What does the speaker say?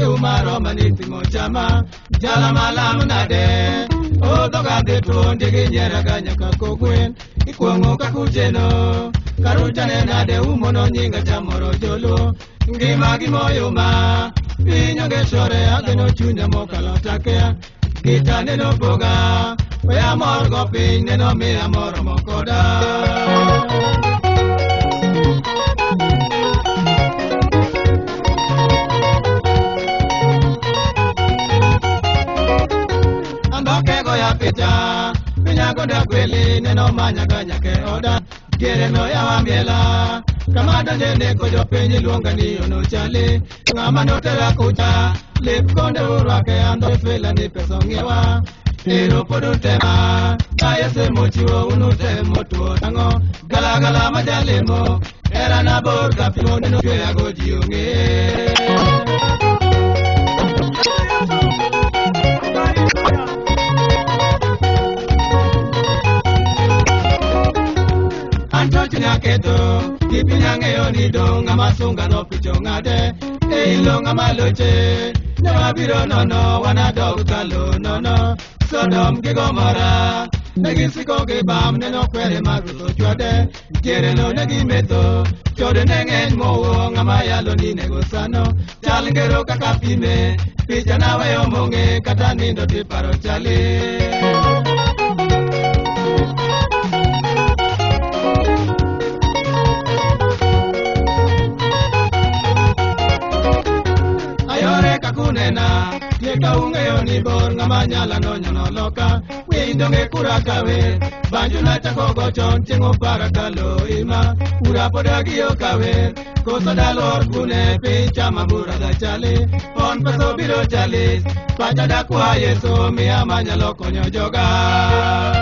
umaro manitimo chama jala malam nade odo gande tuonde ginyera ganya kakogwen ikuongo kakujeno karutane nade umono nyinga chamoro jolo ngima gimoyo ma pinyo geshore ageno chunya mokalo takea kitane no boga oya morgo pinne no mi amor mokoda Pinyagonda kweli neno manya kanya ke oda Gere no ya wamiela Kamada jende kojo penyi luonga ni ono chale Ngama notera kucha Lip konde urwake ando fela ni peso ngewa Ero podu tema Kaya se mochiwo unute motuo tango Gala gala majalemo Era na borga pimo neno kwe ya goji unge Keto kipinya ngeo ni donga masunga no picho ngade e ilonga maloche ne mabiro nono wana dog kalo nono Sodom ki Gomora negi siko ke bam ne no kwere maruto chwade kere no negi meto chode nengen mo ngama yalo ni negosano chal ngero kaka pime picha nawe omonge kata nindo ti paro chale Yeka ungeo ni bor ngama nyala no nyono loka Windonge kura kawe Banju na chako gochon chengo para kalo ima Ura poda giyo kawe Kosa dalor kune pincha mambura da chale On paso biro chale Pacha da kwa yeso mi amanya loko nyo joga